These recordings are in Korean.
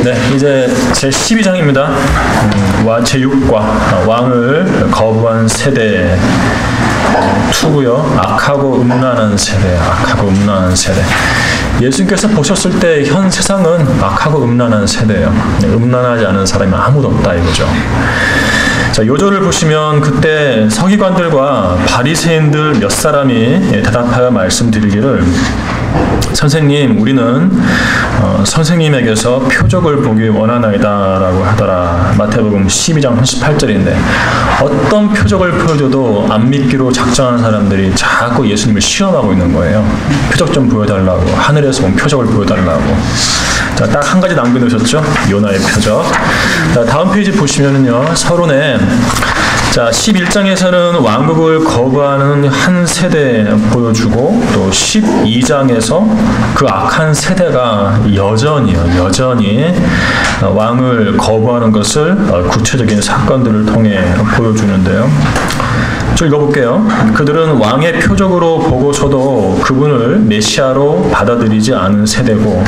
네, 이제 제 12장입니다. 제6과 왕을 거부한 세대 2고요. 악하고 음란한 세대. 예수님께서 보셨을 때 현 세상은 악하고 음란한 세대예요. 음란하지 않은 사람이 아무도 없다 이거죠. 자, 요절을 보시면 그때 서기관들과 바리새인들 몇 사람이 대답하여 말씀드리기를, 선생님, 우리는 선생님에게서 표적을 보기 원하나이다 라고 하더라. 마태복음 12장 38절인데 어떤 표적을 보여줘도 안 믿기로 작정한 사람들이 자꾸 예수님을 시험하고 있는 거예요. 표적 좀 보여달라고, 하늘에서 온 표적을 보여달라고. 자, 딱 한 가지 남겨놓으셨죠? 요나의 표적. 자, 다음 페이지 보시면은요, 서론에, 자, 11장에서는 왕국을 거부하는 한 세대 보여주고, 또 12장에서 그 악한 세대가 여전히 왕을 거부하는 것을 구체적인 사건들을 통해 보여주는데요. 저 읽어볼게요. 그들은 왕의 표적으로 보고서도 그분을 메시아로 받아들이지 않은 세대고,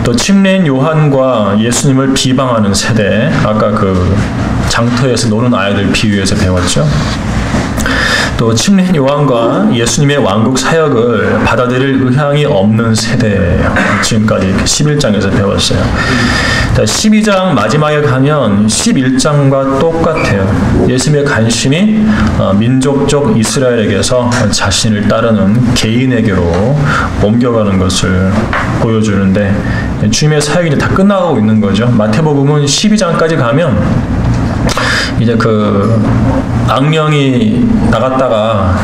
또 침례인 요한과 예수님을 비방하는 세대, 아까 그 장터에서 노는 아이들 비유에서 배웠죠. 또 침례인 요한과 예수님의 왕국 사역을 받아들일 의향이 없는 세대예요. 지금까지 11장에서 배웠어요. 자, 12장 마지막에 가면 11장과 똑같아요. 예수님의 관심이 민족적 이스라엘에게서 자신을 따르는 개인에게로 옮겨가는 것을 보여주는데, 주님의 사역이 이제 다 끝나가고 있는 거죠. 마태복음은 12장까지 가면 이제 그 악령이 나갔다가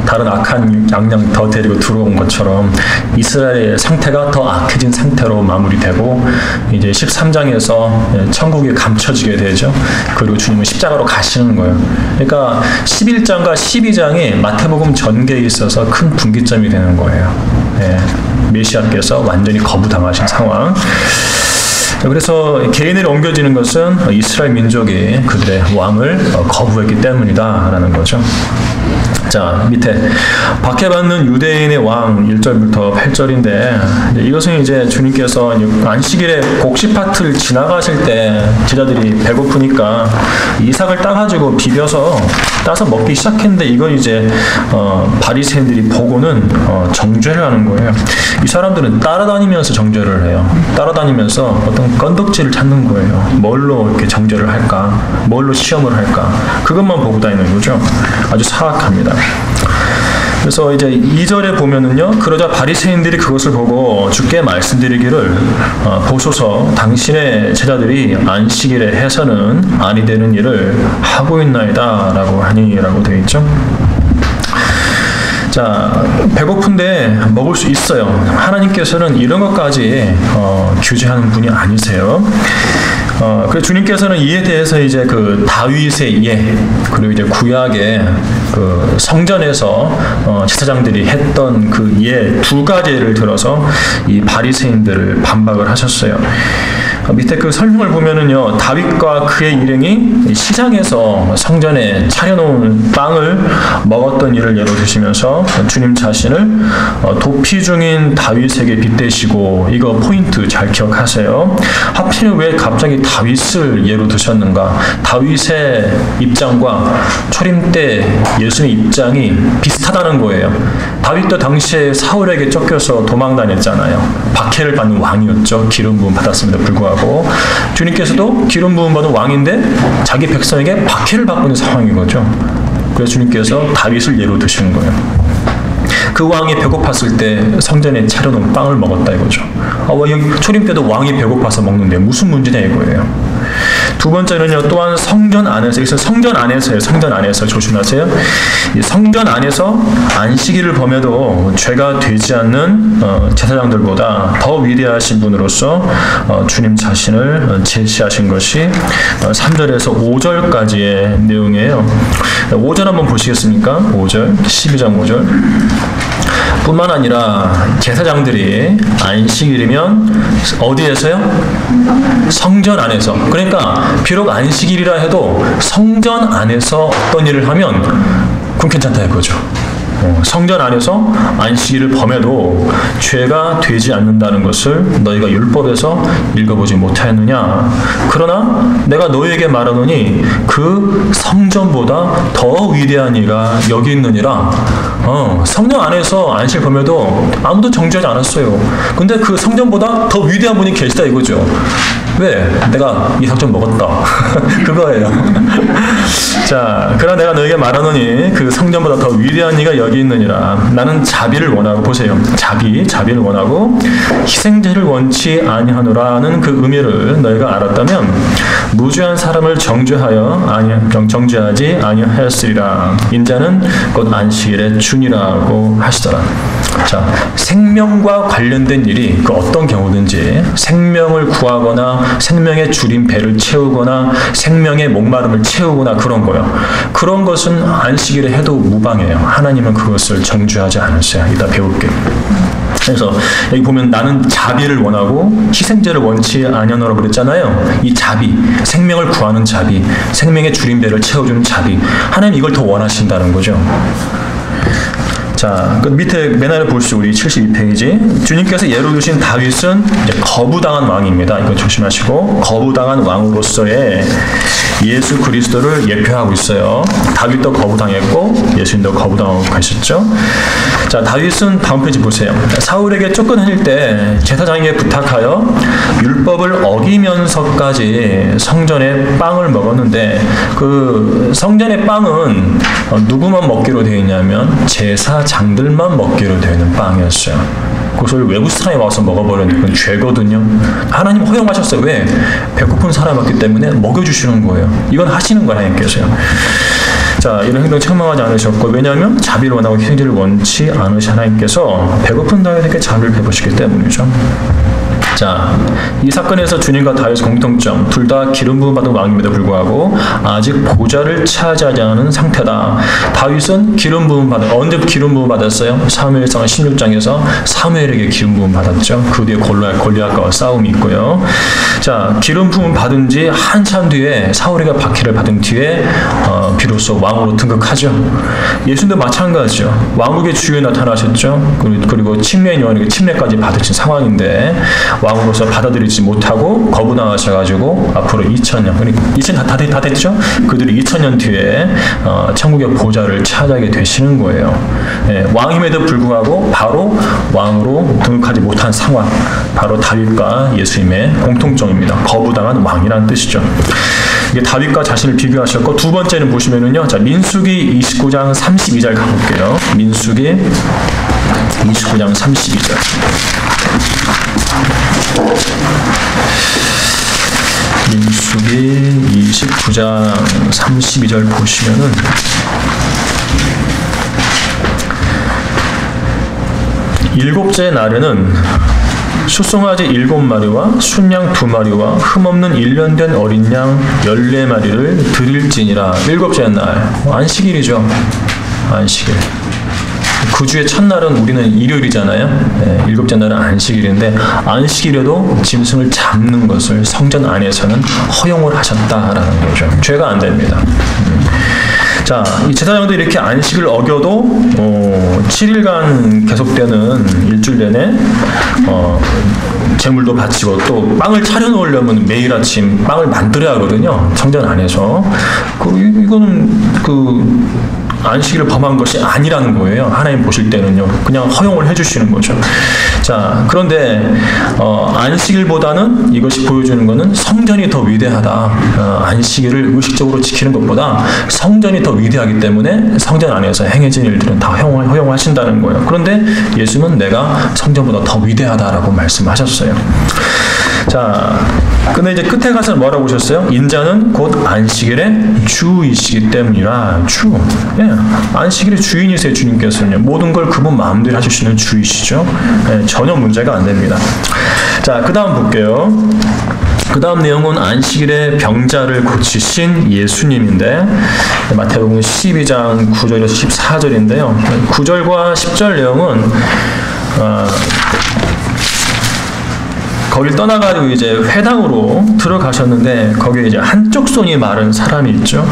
다른 악한 양양 더 데리고 들어온 것처럼 이스라엘의 상태가 더 악해진 상태로 마무리되고, 이제 13장에서 천국이 감춰지게 되죠. 그리고 주님은 십자가로 가시는 거예요. 그러니까 11장과 12장이 마태복음 전개에 있어서 큰 분기점이 되는 거예요. 예, 메시아께서 완전히 거부당하신 상황. 그래서 개인으로 옮겨지는 것은 이스라엘 민족이 그들의 왕을 거부했기 때문이다라는 거죠. 자, 밑에 박해받는 유대인의 왕 1절부터 8절인데, 이것은 이제 주님께서 안식일에 곡식 밭을 지나가실 때 제자들이 배고프니까 이삭을 따가지고 비벼서 따서 먹기 시작했는데, 이걸 이제 바리새인들이 보고는 정죄를 하는 거예요. 이 사람들은 따라다니면서 정죄를 해요. 따라다니면서 어떤 건덕지를 찾는 거예요. 뭘로 이렇게 정죄를 할까? 뭘로 시험을 할까? 그것만 보고 다니는 거죠. 아주 사악합니다. 그래서 이제 2절에 보면은요, 그러자 바리새인들이 그것을 보고 주께 말씀드리기를, 보소서, 당신의 제자들이 안식일에 해서는 아니 되는 일을 하고 있나이다 라고 하니라고 되어 있죠. 자, 배고픈데 먹을 수 있어요. 하나님께서는 이런 것까지 규제하는 분이 아니세요. 그래서 주님께서는 이에 대해서 이제 그 다윗의 예, 그리고 이제 구약의 그 성전에서 제사장들이 했던 그 예 두 가지를 들어서 이 바리새인들을 반박을 하셨어요. 밑에 그 설명을 보면은요, 다윗과 그의 일행이 시장에서 성전에 차려놓은 빵을 먹었던 일을 예로 드시면서 주님 자신을 도피 중인 다윗에게 빗대시고, 이거 포인트 잘 기억하세요. 하필 왜 갑자기 다윗을 예로 드셨는가? 다윗의 입장과 초림 때 예수님의 입장이 비슷하다는 거예요. 다윗도 당시에 사울에게 쫓겨서 도망 다녔잖아요. 박해를 받는 왕이었죠. 기름 부음 받았음에도 불구하고. 주님께서도 기름 부음 받은 왕인데 자기 백성에게 박해를 받고 있는 상황인 거죠. 그래서 주님께서 다윗을 예로 드시는 거예요. 그 왕이 배고팠을 때 성전에 차려놓은 빵을 먹었다 이거죠. 초림 때도 왕이 배고파서 먹는데 무슨 문제냐 이거예요. 두 번째는요, 또한 성전 안에서, 여기서 성전 안에서요, 성전 안에서 조심하세요. 이 성전 안에서 안식일을 범해도 죄가 되지 않는 제사장들보다 더 위대하신 분으로서 주님 자신을 제시하신 것이 3절에서 5절까지의 내용이에요. 5절 한번 보시겠습니까? 5절, 12장 5절. 뿐만 아니라 제사장들이 안식일이면 어디에서요? 성전 안에서. 그러니까 비록 안식일이라 해도 성전 안에서 어떤 일을 하면 그건 괜찮다 이거죠. 성전 안에서 안식일을 범해도 죄가 되지 않는다는 것을 너희가 율법에서 읽어보지 못하였느냐? 그러나 내가 너희에게 말하노니 그 성전보다 더 위대한 이가 여기 있느니라. 성전 안에서 안식일 범해도 아무도 정죄하지 않았어요. 근데 그 성전보다 더 위대한 분이 계시다 이거죠. 왜? 내가 이 상점 먹었다. 그거예요. 자, 그러나 내가 너에게 말하노니 그 성전보다 더 위대한 이가 여기 있느니라. 나는 자비를 원하고, 보세요. 자비를 원하고 희생제를 원치 아니하노라는 그 의미를 너희가 알았다면 무죄한 사람을 정죄하지 아니하였으리라. 인자는 곧 안식일의 주니라고 하시더라. 자, 생명과 관련된 일이 그 어떤 경우든지 생명을 구하거나 생명의 줄인 배를 채우거나 생명의 목마름을 채우거나 그런 거요. 그런 것은 안식일에 해도 무방해요. 하나님은 그것을 정죄하지 않으세요. 이따 배울게요. 그래서 여기 보면 나는 자비를 원하고 희생제를 원치 아니하노라고 그랬잖아요. 이 자비, 생명을 구하는 자비, 생명의 줄인 배를 채워주는 자비, 하나님 이걸 더 원하신다는 거죠. 자, 그 밑에 맨 아래 보시죠. 우리 72페이지. 주님께서 예로 드신 다윗은 이제 거부당한 왕입니다. 이거 조심하시고, 거부당한 왕으로서의 예수 그리스도를 예표하고 있어요. 다윗도 거부당했고 예수님도 거부당하고 계셨죠. 자, 다윗은 다음 페이지 보세요. 사울에게 쫓겨다닐 때 제사장에게 부탁하여 율법을 어기면서까지 성전에 빵을 먹었는데, 그 성전의 빵은 누구만 먹기로 되어 있냐면 제사장들만 먹기로 되어 있는 빵이었어요. 그것을 외국 사람이 와서 먹어버리는 건 죄거든요. 하나님 허용하셨어요. 왜? 배고픈 사람이 왔기 때문에 먹여주시는 거예요. 이건 하시는 거예요, 하나님께서요. 자, 이런 행동 책망하지 않으셨고, 왜냐하면 자비를 원하고 희생제를 원치 않으신 하나님께서 배고픈 다윗에게 자비를 베푸시기 때문이죠. 자, 이 사건에서 주님과 다윗의 공통점, 둘 다 기름 부음 받은 왕임에도 불구하고 아직 보좌를 차지하지 않은 상태다. 다윗은 기름 부음 언제 기름 부음 받았어요? 사무엘상 16장에서 사무엘에게 기름 부음 받았죠. 그 뒤에 골리앗과 싸움이 있고요. 자, 기름 부음 받은 지 한참 뒤에 사울에게 박해를 받은 뒤에 비로소 왕으로 등극하죠. 예수님도 마찬가지죠. 왕국의 주에 나타나셨죠. 그리고 침례인 요한에게 침례까지 받으신 상황인데 왕으로서 받아들이지 못하고 거부당하셔가지고 앞으로 2000년, 그러니까 2000년 다 됐죠? 그들이 2000년 뒤에 천국의 보좌를 차지하게 되시는 거예요. 예, 왕임에도 불구하고 바로 왕으로 등극하지 못한 상황, 바로 다윗과 예수님의 공통점입니다. 거부당한 왕이라는 뜻이죠. 이게 다윗과 자신을 비교하셨고, 두 번째는 보시면은요, 자, 민수기 29장 32절 가볼게요. 민수기 29장 32절. 민수기 29장 32절 보시면은 일곱째 날에는 수송아지 7마리와 순양 2마리와 흠없는 1년 된 어린 양 14마리를 드릴지니라. 일곱째 날, 안식일이죠. 안식일. 그 주의 첫날은 우리는 일요일이잖아요. 네, 일곱째 날은 안식일인데, 안식일에도 짐승을 잡는 것을 성전 안에서는 허용을 하셨다라는 거죠. 죄가 안 됩니다. 자, 이 제사장도 이렇게 안식을 어겨도 7일간 계속되는 일주일 내내 제물도 바치고, 또 빵을 차려놓으려면 매일 아침 빵을 만들어야 하거든요. 성전 안에서. 이거는 안식일을 범한 것이 아니라는 거예요. 하나님 보실 때는요. 그냥 허용을 해주시는 거죠. 자, 그런데 안식일보다는 이것이 보여주는 것은 성전이 더 위대하다. 안식일을 의식적으로 지키는 것보다 성전이 더 위대하기 때문에 성전 안에서 행해진 일들은 다 허용하신다는 거예요. 그런데 예수는 내가 성전보다 더 위대하다라고 말씀하셨어요. 자, 근데 이제 끝에 가서 뭐라고 하셨어요? 인자는 곧 안식일의 주이시기 때문이라. 주. 예, 안식일의 주인이세요. 주님께서는요. 모든 걸 그분 마음대로 해주시는 주이시죠. 예, 전혀 문제가 안 됩니다. 자, 그 다음 볼게요. 그 다음 내용은 안식일의 병자를 고치신 예수님인데, 마태복음 12장 9절에서 14절인데요. 9절과 10절 내용은 거길 떠나가지고 이제 회당으로 들어가셨는데 거기에 이제 한쪽 손이 마른 사람이 있죠.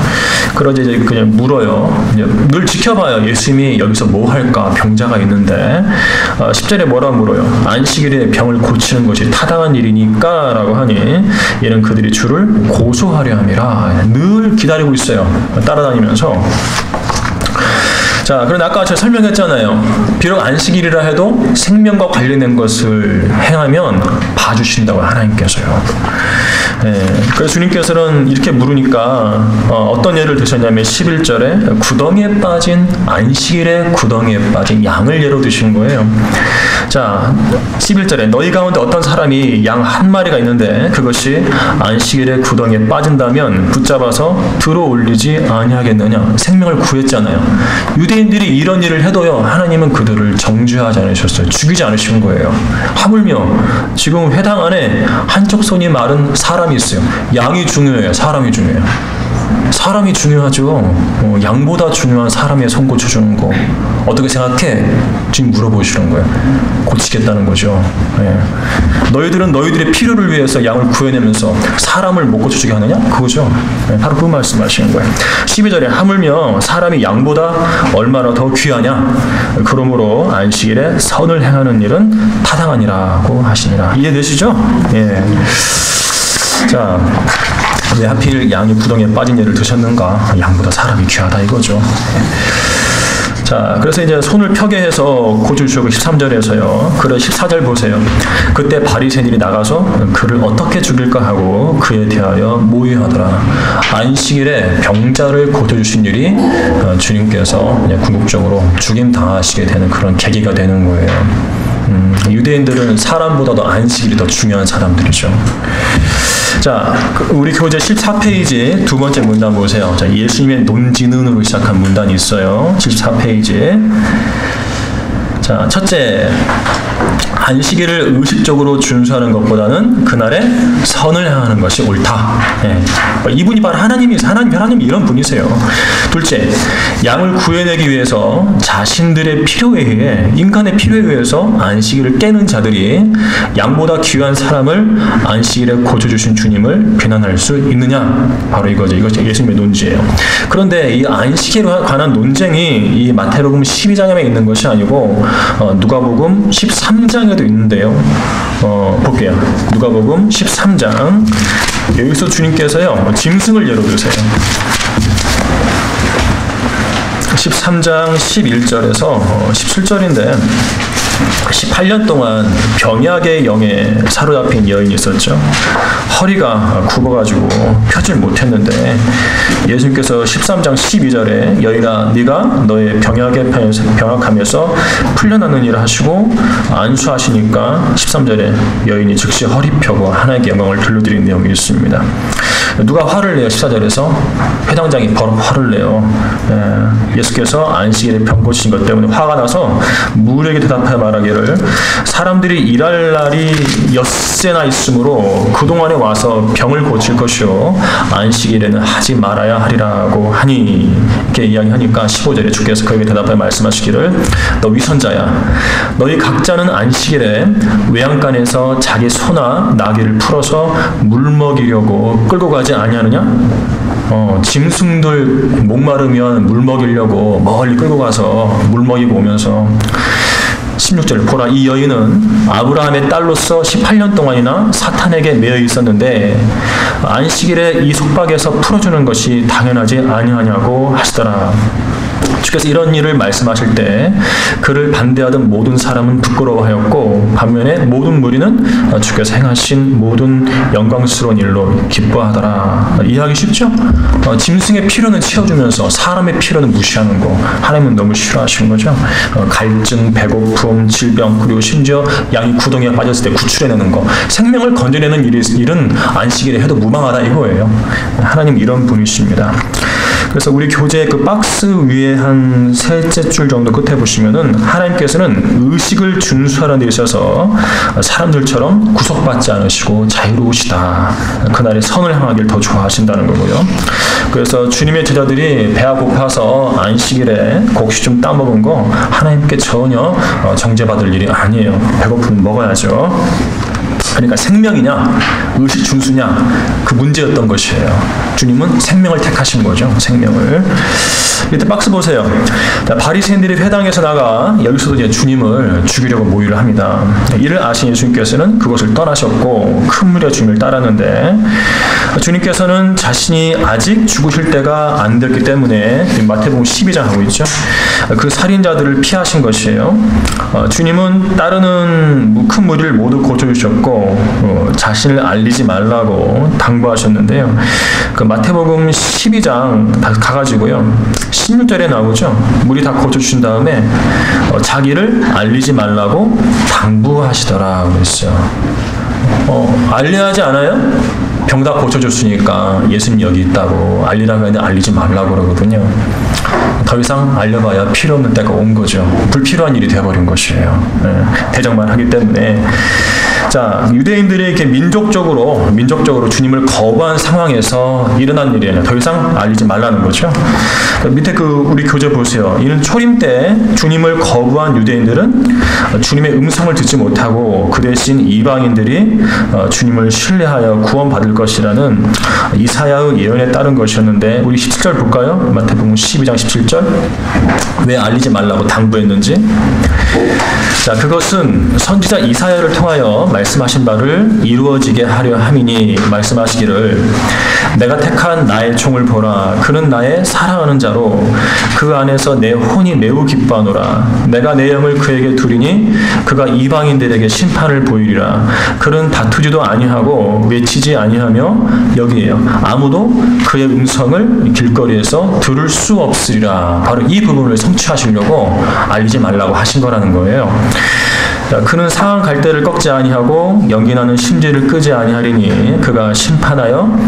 그러자 이제 그냥 물어요. 이제 늘 지켜봐요. 예수님이 여기서 뭐 할까? 병자가 있는데 10절에 뭐라고 물어요? 안식일에 병을 고치는 것이 타당한 일이니까 라고 하니 이는 그들이 주를 고소하려 함이라. 늘 기다리고 있어요. 따라다니면서. 자, 그런데 아까 제가 설명했잖아요. 비록 안식일이라 해도 생명과 관련된 것을 행하면 봐주신다고 하나님께서요. 그래서 주님께서는 이렇게 물으니까 어떤 예를 드셨냐면 11절에 구덩이에 빠진 안식일에 구덩이에 빠진 양을 예로 드신 거예요. 자, 11절에 너희 가운데 어떤 사람이 양 한 마리가 있는데 그것이 안식일에 구덩이에 빠진다면 붙잡아서 들어올리지 아니하겠느냐. 생명을 구했잖아요. 유대인들이 이런 일을 해도요, 하나님은 그들을 정죄하지 않으셨어요. 죽이지 않으신 거예요. 하물며 지금 회당 안에 한쪽 손이 마른 사람이 있어요. 양이 중요해요? 사람이 중요해요? 사람이 중요하죠. 양보다 중요한 사람의 손 고쳐주는 거 어떻게 생각해? 지금 물어보시는 거예요. 고치겠다는 거죠. 너희들은 너희들의 필요를 위해서 양을 구해내면서 사람을 못 고쳐주게 하느냐? 그거죠. 바로 그 말씀하시는 거예요. 12절에 하물며 사람이 양보다 얼마나 더 귀하냐? 그러므로 안식일에 선을 행하는 일은 타당하니라고 하시니라. 이해되시죠? 자, 왜 하필 양이 구덩이에 빠진 예를 드셨는가? 양보다 사람이 귀하다 이거죠. 자, 그래서 이제 손을 펴게 해서 고쳐주시고 13절에서요. 그래 14절 보세요. 그때 바리새인들이 나가서 그를 어떻게 죽일까 하고 그에 대하여 모의하더라. 안식일에 병자를 고쳐주신 일이 주님께서 궁극적으로 죽임 당하시게 되는 그런 계기가 되는 거예요. 유대인들은 사람보다도 안식일이 더 중요한 사람들이죠. 자, 우리 교재 14페이지 두 번째 문단 보세요. 자, 예수님의 논지는으로 시작한 문단이 있어요. 14페이지. 자, 첫째, 안식일을 의식적으로 준수하는 것보다는 그날에 선을 행하는 것이 옳다. 이분이 바로 하나님이 이런 분이세요. 둘째, 양을 구해내기 위해서 자신들의 필요에 의해, 인간의 필요에 의해서 안식일을 깨는 자들이 양보다 귀한 사람을 안식일에 고쳐주신 주님을 비난할 수 있느냐? 바로 이거죠. 이것이 예수님의 논지예요. 그런데 이 안식일에 관한 논쟁이 이 마태복음 12장에 있는 것이 아니고 누가복음 13장에도 있는데요. 볼게요. 누가복음 13장. 여기서 주님께서요, 짐승을 예로 드세요. 13장 11절에서 17절인데 18년 동안 병약의 영에 사로잡힌 여인이 있었죠. 허리가 굽어가지고 펴질 못했는데 예수님께서 13장 12절에 여인아 네가 너의 병약함에서 풀려나느니라 하시고 안수하시니까 13절에 여인이 즉시 허리 펴고 하나님께 영광을 돌려드린 내용이 있습니다. 누가 화를 내요? 14절에서 회당장이 바로 화를 내요. 예수께서 안식일에 병 고치신 것 때문에 화가 나서 무리에게 대답하여 말하기를 사람들이 일할 날이 엿새나 있으므로 그동안에 와서 병을 고칠 것이요 안식일에는 하지 말아야 하리라고 하니, 이렇게 이야기하니까 15절에 주께서 그에게 대답하여 말씀하시기를 너 위선자야, 너희 각자는 안식일에 외양간에서 자기 소나 나귀를 풀어서 물 먹이려고 끌고 가지 아니하느냐? 짐승들 목마르면 물 먹이려고 멀리 끌고 가서 물 먹이고 오면서 16절 보라 이 여인은 아브라함의 딸로서 18년 동안이나 사탄에게 매여 있었는데 안식일에 이 속박에서 풀어주는 것이 당연하지 아니하냐고 하시더라. 주께서 이런 일을 말씀하실 때 그를 반대하던 모든 사람은 부끄러워하였고 반면에 모든 무리는 주께서 행하신 모든 영광스러운 일로 기뻐하더라. 이해하기 쉽죠? 짐승의 필요는 채워주면서 사람의 필요는 무시하는 거 하나님은 너무 싫어하시는 거죠. 갈증, 배고픔, 질병, 그리고 심지어 양이 구덩이에 빠졌을 때 구출해내는 거, 생명을 건져내는 일은 안식일에 해도 무방하다 이거예요. 하나님 이런 분이십니다. 그래서 우리 교재 그 박스 위에 한 셋째 줄 정도 끝에 보시면은 하나님께서는 의식을 준수하는 데 있어서 사람들처럼 구속받지 않으시고 자유로우시다. 그날의 선을 향하길 더 좋아하신다는 거고요. 그래서 주님의 제자들이 배가 고파서 안식일에 곡식 좀 따먹은 거 하나님께 전혀 정죄받을 일이 아니에요. 배고프면 먹어야죠. 그러니까 생명이냐 의식중수냐 그 문제였던 것이에요. 주님은 생명을 택하신 거죠. 생명을. 이때 박스 보세요. 바리새인들이 회당에서 나가 여기서도 이제 주님을 죽이려고 모의를 합니다. 이를 아신 예수님께서는 그곳을 떠나셨고 큰 무리가 주님을 따랐는데 주님께서는 자신이 아직 죽으실 때가 안 됐기 때문에 마태복음 12장 하고 있죠. 그 살인자들을 피하신 것이에요. 주님은 따르는 큰 무리를 모두 고쳐주셨고 자신을 알리지 말라고 당부하셨는데요. 그 마태복음 12장 다 가가지고요. 16절에 나오죠. 무리 다 고쳐주신 다음에 자기를 알리지 말라고 당부하시더라 그랬어요. 알려야 하지 않아요? 병 다 고쳐줬으니까 예수님 여기 있다고 알리라고 했는데 알리지 말라고 그러거든요. 더 이상 알려봐야 필요 없는 때가 온 거죠. 불필요한 일이 되어버린 것이에요. 대적만 하기 때문에. 자, 유대인들이 이렇게 민족적으로 주님을 거부한 상황에서 일어난 일이에요. 더 이상 알리지 말라는 거죠. 밑에 우리 교재 보세요. 이는 초림 때 주님을 거부한 유대인들은 주님의 음성을 듣지 못하고 그 대신 이방인들이 주님을 신뢰하여 구원받을 것이라는 이사야의 예언에 따른 것이었는데 우리 17절 볼까요? 마태복음 12장 17절. 왜 알리지 말라고 당부했는지. 자, 그것은 선지자 이사야를 통하여 말씀하신 바를 이루어지게 하려 함이니 말씀하시기를 내가 택한 나의 종을 보라. 그는 나의 사랑하는 자로 그 안에서 내 혼이 매우 기뻐하노라. 내가 내 영을 그에게 두리니 그가 이방인들에게 심판을 보이리라. 그는 다투지도 아니하고 외치지 아니하며 여기에요. 아무도 그의 음성을 길거리에서 들을 수 없으리라. 바로 이 부분을 성취하시려고 알리지 말라고 하신 거라는 거예요. 자, 그는 상한 갈대를 꺾지 아니하고 연기나는 심지를 끄지 아니하리니 그가 심판하여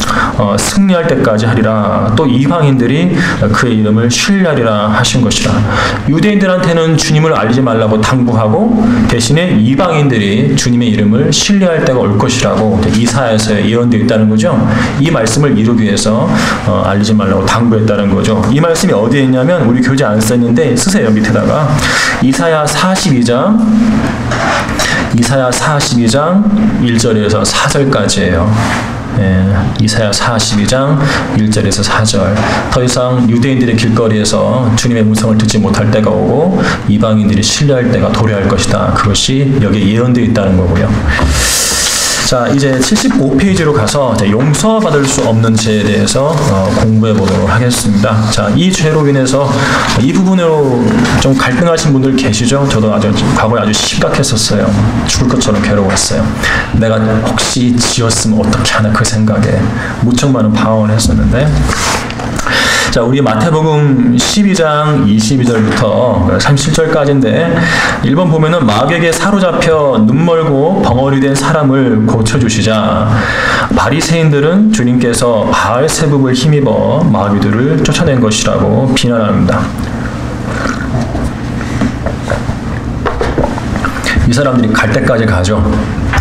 승리할 때까지 하리라. 또 이방인들이 그의 이름을 신뢰하리라 하신 것이라. 유대인들한테는 주님을 알리지 말라고 당부하고 대신에 이방인들이 주님의 이름을 신뢰할 때가 올 것이라고 이사야에서 예언되어 있다는 거죠. 이 말씀을 이루기 위해서 알리지 말라고 당부했다는 거죠. 이 말씀이 어디에 있냐면 우리 교재 안 써있는데 쓰세요. 밑에다가 이사야 42장 1절에서 4절까지예요. 이사야 42장 1절에서 4절. 더 이상 유대인들의 길거리에서 주님의 음성을 듣지 못할 때가 오고 이방인들이 신뢰할 때가 도래할 것이다. 그것이 여기에 예언되어 있다는 거고요. 자, 이제 75페이지로 가서 용서받을 수 없는 죄에 대해서 공부해 보도록 하겠습니다. 자, 이 죄로 인해서 이 부분으로 좀 갈등하신 분들 계시죠? 저도 과거에 아주 심각했었어요. 죽을 것처럼 괴로웠어요. 내가 혹시 지었으면 어떻게 하나 그 생각에 무척 많은 방황을 했었는데 자, 우리 마태복음 12장 22절부터 37절까지인데 1번 보면은 마귀에게 사로잡혀 눈멀고 벙어리 된 사람을 고쳐주시자 바리새인들은 주님께서 바알세붑을 힘입어 마귀들을 쫓아낸 것이라고 비난합니다. 이 사람들이 갈 때까지 가죠.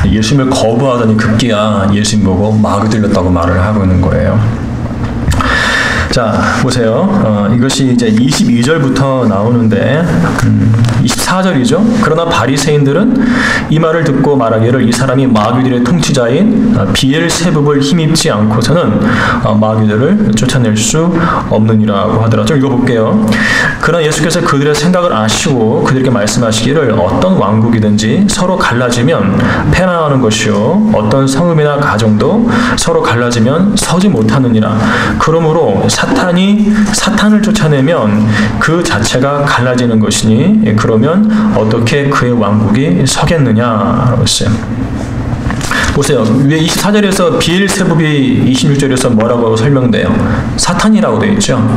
예수님을 거부하더니 급기야 예수님 보고 마귀 들렸다고 말을 하고 있는 거예요. 자, 보세요. 이것이 이제 22절부터 나오는데 24절이죠. 그러나 바리새인들은 이 말을 듣고 말하기를 이 사람이 마귀들의 통치자인 비엘세붑을 힘입지 않고서는 마귀들을 쫓아낼 수 없느니라고 하더라. 좀 읽어볼게요. 그러나 예수께서 그들의 생각을 아시고 그들에게 말씀하시기를 어떤 왕국이든지 서로 갈라지면 패망하는 것이요 어떤 성읍이나 가정도 서로 갈라지면 서지 못하느니라. 그러므로 사탄이 사탄을 쫓아내면 그 자체가 갈라지는 것이니 그러면 어떻게 그의 왕국이 서겠느냐라고 했어요. 보세요. 왜 24절에서 비엘세붑이 26절에서 뭐라고 설명돼요? 사탄이라고 되어 있죠.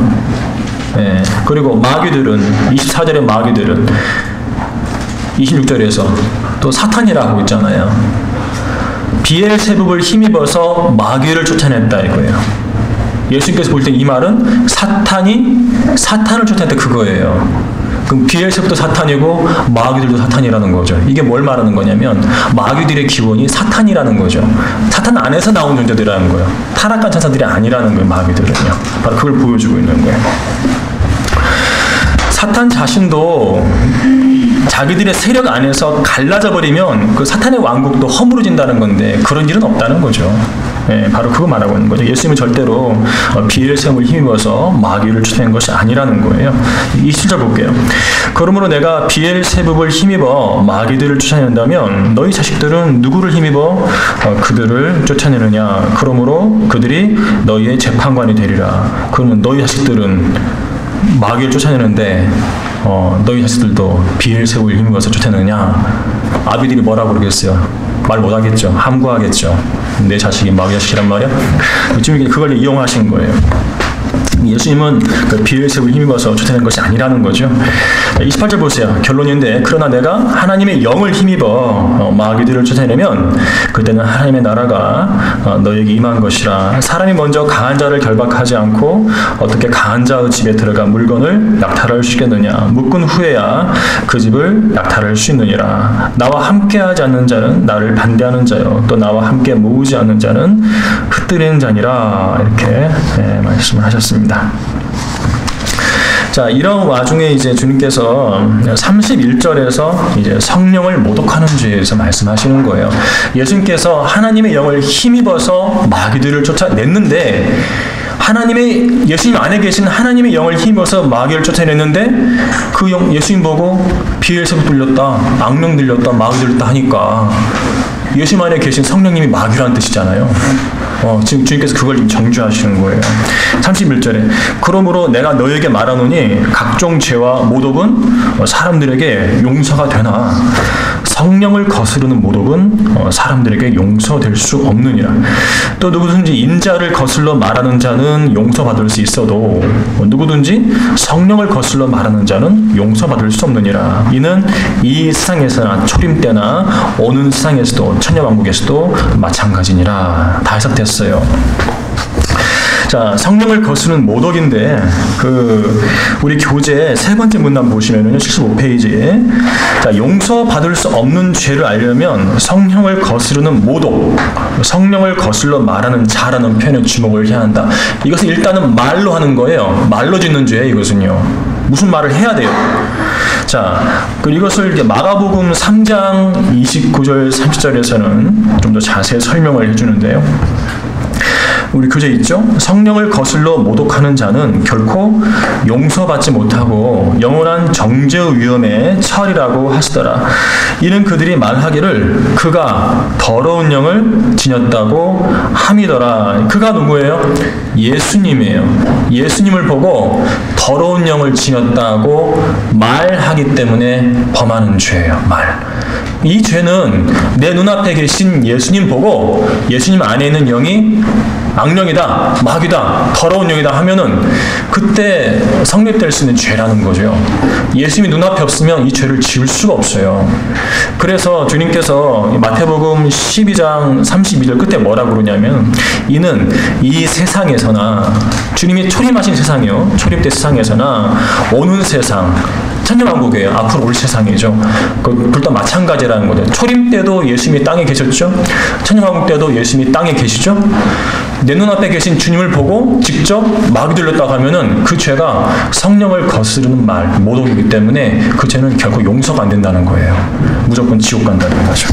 네. 그리고 마귀들은 24절의 마귀들은 26절에서 또 사탄이라고 있잖아요. 비엘세붑을 힘입어서 마귀를 쫓아냈다 이거예요. 예수님께서 볼 때 이 말은 사탄이 사탄을 쫓아냈다 그거예요. 그럼 비엘세붑도 사탄이고 마귀들도 사탄이라는 거죠. 이게 뭘 말하는 거냐면 마귀들의 기원이 사탄이라는 거죠. 사탄 안에서 나온 존재들이라는 거예요. 타락한 천사들이 아니라는 거예요. 마귀들은요. 바로 그걸 보여주고 있는 거예요. 사탄 자신도 자기들의 세력 안에서 갈라져 버리면 그 사탄의 왕국도 허물어진다는 건데 그런 일은 없다는 거죠. 예, 바로 그거 말하고 있는 거죠. 예수님은 절대로 비엘셈을 힘입어서 마귀를 쫓아낸 것이 아니라는 거예요. 27절 볼게요. 그러므로 내가 비엘세붑을 힘입어 마귀들을 쫓아낸다면 너희 자식들은 누구를 힘입어 그들을 쫓아내느냐. 그러므로 그들이 너희의 재판관이 되리라. 그러면 너희 자식들은 마귀를 쫓아내는데 너희 자식들도 비엘세붑을 힘입어서 쫓아내느냐. 아비들이 뭐라고 그러겠어요? 말 못하겠죠. 함구하겠죠. 내 자식이 마귀 자식이란 말이야? 지금 그걸 이용하신 거예요. 예수님은 그 비엘세붑을 힘입어서 쫓아낸 것이 아니라는 거죠. 28절 보세요. 결론인데 그러나 내가 하나님의 영을 힘입어 마귀들을 쫓아내면 그때는 하나님의 나라가 너에게 임한 것이라. 사람이 먼저 강한 자를 결박하지 않고 어떻게 강한 자의 집에 들어가 물건을 약탈할 수 있겠느냐. 묶은 후에야 그 집을 약탈할 수 있느니라. 나와 함께하지 않는 자는 나를 반대하는 자요 또 나와 함께 모으지 않는 자는 흩뜨리는 자니라. 이렇게 말씀을 하셨습니다. 자, 이런 와중에 이제 주님께서 31절에서 이제 성령을 모독하는 죄에 대해서 말씀하시는 거예요. 예수님께서 하나님의 영을 힘입어서 마귀들을 쫓아냈는데 예수님 안에 계신 하나님의 영을 힘입어서 마귀를 쫓아냈는데 그 영 예수님 보고 비엘세붑 들렸다, 악령 들렸다, 마귀 들렸다 하니까 예수님 안에 계신 성령님이 마귀라는 뜻이잖아요. 지금 주님께서 그걸 정죄하시는 거예요. 31절에 그러므로 내가 너에게 말하노니 각종 죄와 모독은 사람들에게 용서가 되나 성령을 거스르는 모독은 사람들에게 용서될 수 없느니라. 또 누구든지 인자를 거슬러 말하는 자는 용서받을 수 있어도 누구든지 성령을 거슬러 말하는 자는 용서받을 수 없느니라. 이는 이 세상에서나 초림 때나 오는 세상에서도 천년왕국에서도 마찬가지니라. 다 해석됐어요. 자, 성령을 거스르는 모독인데 우리 교재 세 번째 문단 보시면은 75페이지에 자, 용서받을 수 없는 죄를 알려면 성령을 거스르는 모독, 성령을 거슬러 말하는 자라는 표현에 주목을 해야 한다. 이것은 일단은 말로 하는 거예요. 말로 짓는 죄예요. 이것은요. 무슨 말을 해야 돼요. 자, 이것을 마가복음 3장 29절 30절에서는 좀 더 자세히 설명을 해주는데요. 우리 교재 있죠? 성령을 거슬러 모독하는 자는 결코 용서받지 못하고 영원한 정죄의 위험에 처리라고 하시더라. 이는 그들이 말하기를 그가 더러운 영을 지녔다고 함이더라. 그가 누구예요? 예수님이에요. 예수님을 보고 더러운 영을 지녔다고 말하기 때문에 범하는 죄예요. 이 죄는 내 눈앞에 계신 예수님 보고 예수님 안에 있는 영이 악령이다, 마귀다, 더러운 영이다 하면은 그때 성립될 수 있는 죄라는 거죠. 예수님이 눈앞에 없으면 이 죄를 지을 수가 없어요. 그래서 주님께서 마태복음 12장 32절 끝에 뭐라고 그러냐면 이는 이 세상에서나 주님이 초림하신 세상이요. 초림 때 세상에서나 오는 세상 천년왕국이에요. 앞으로 올 세상이죠. 그것도 마찬가지라는 거죠. 초림 때도 예수님이 땅에 계셨죠. 천년왕국 때도 예수님이 땅에 계시죠. 내 눈앞에 계신 주님을 보고 직접 마귀 들렸다고 하면은 그 죄가 성령을 거스르는 말, 모독이기 때문에 그 죄는 결코 용서가 안 된다는 거예요. 무조건 지옥 간다는 거죠.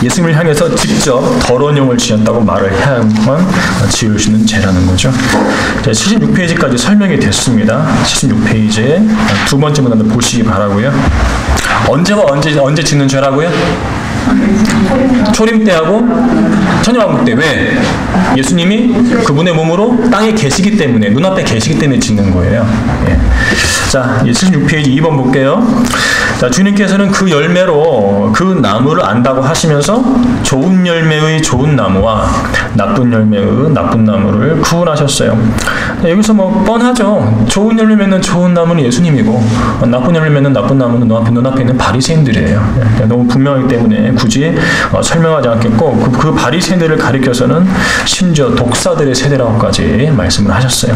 예수님을 향해서 직접 더러운 영을 지었다고 말을 해야만 지을 수 있는 죄라는 거죠. 76페이지까지 설명이 됐습니다. 76페이지에 두 번째 문단도 보시기 바라고요. 언제와 언제 짓는 죄라고요? 초림 때하고 천년왕국 때. 왜? 예수님이 그분의 몸으로 땅에 계시기 때문에, 눈앞에 계시기 때문에 짓는 거예요. 예. 자, 76페이지 2번 볼게요. 자, 주님께서는 그 열매로 그 나무를 안다고 하시면서 좋은 열매의 좋은 나무와 나쁜 열매의 나쁜 나무를 구분하셨어요. 여기서 뭐 뻔하죠. 좋은 열매는 좋은 나무는 예수님이고 나쁜 열매는 나쁜 나무는 눈앞에 있는 바리새인들이에요. 너무 분명하기 때문에 굳이 설명하지 않겠고 그 바리새인들을 가리켜서는 심지어 독사들의 세대라고까지 말씀을 하셨어요.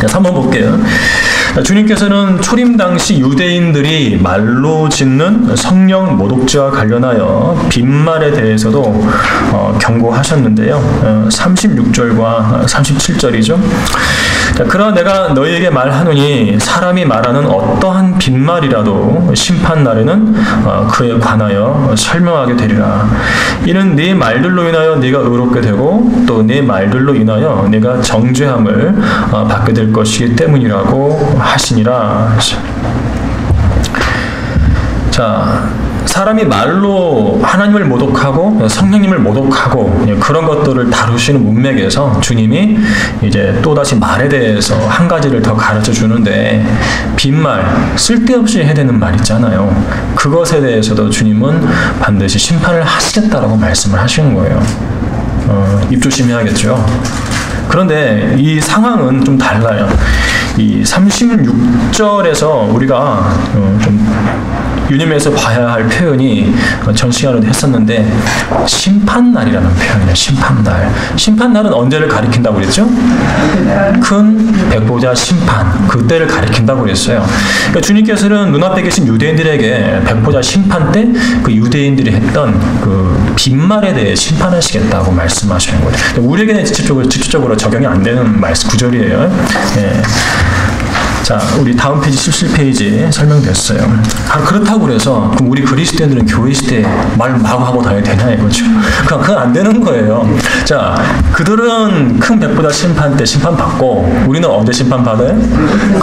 3번 볼게요. 주님께서는 초림 당시 유대인들이 말로 짓는 성령 모독죄와 관련하여 빈말에 대해서도 경고하셨는데요. 36절과 37절이죠. 자, 그러나 내가 너희에게 말하노니 사람이 말하는 어떠한 빈말이라도 심판 날에는 그에 관하여 설명하게 되리라. 이는 네 말들로 인하여 네가 의롭게 되고 또 네 말들로 인하여 네가 정죄함을 받게 될 것이기 때문이라고 하시니라. 자, 사람이 말로 하나님을 모독하고 성령님을 모독하고 그런 것들을 다루시는 문맥에서 주님이 이제 또다시 말에 대해서 한 가지를 더 가르쳐 주는데, 빈말, 쓸데없이 해대는 말 있잖아요. 그것에 대해서도 주님은 반드시 심판을 하시겠다라고 말씀을 하시는 거예요. 입 조심해야겠죠. 그런데 이 상황은 좀 달라요. 이 36절에서 우리가 좀 유념해서 봐야 할 표현이 전 시간에도 했었는데, 심판날이라는 표현이에요. 심판날. 심판날은 언제를 가리킨다고 그랬죠? 큰 백보자 심판, 그때를 가리킨다고 그랬어요. 그러니까 주님께서는 눈앞에 계신 유대인들에게 백보자 심판 때 그 유대인들이 했던 그 빈말에 대해 심판하시겠다고 말씀하시는 거예요. 우리에게는 직접적으로 적용이 안 되는 말씀 구절이에요. 예. 자, 우리 다음 페이지 17페이지 설명됐어요. 그렇다고 그래서 그럼 우리 그리스도인들은 교회 시대에 말 마구 하고 다녀야 되냐 이거죠. 그건 안 되는 거예요. 자, 그들은 큰 백보자 심판 때 심판받고 우리는 언제 심판받아요?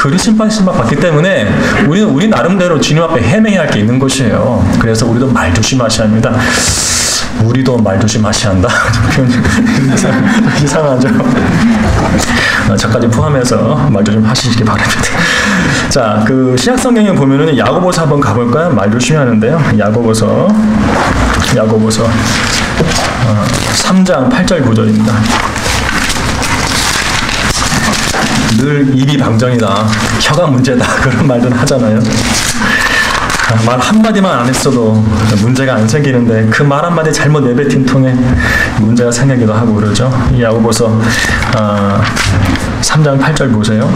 심판받기 때문에 우리 나름대로 주님 앞에 해명해야 할 게 있는 것이에요. 그래서 우리도 말 조심하셔야 합니다. 우리도 말 조심하셔야 한다. 이상하죠? 저까지 포함해서 말 조심 하시기 바랍니다. 자, 그 신약성경에 보면은 야고보서 한번 가볼까요? 말 조심하는데요. 야고보서 3장 8절 9절입니다. 늘 입이 방정이다, 혀가 문제다, 그런 말들 하잖아요. 말 한마디만 안 했어도 문제가 안 생기는데 그 말 한마디 잘못 내뱉은 통에 문제가 생기기도 하고 그러죠. 이 야고보서 3장 8절 보세요.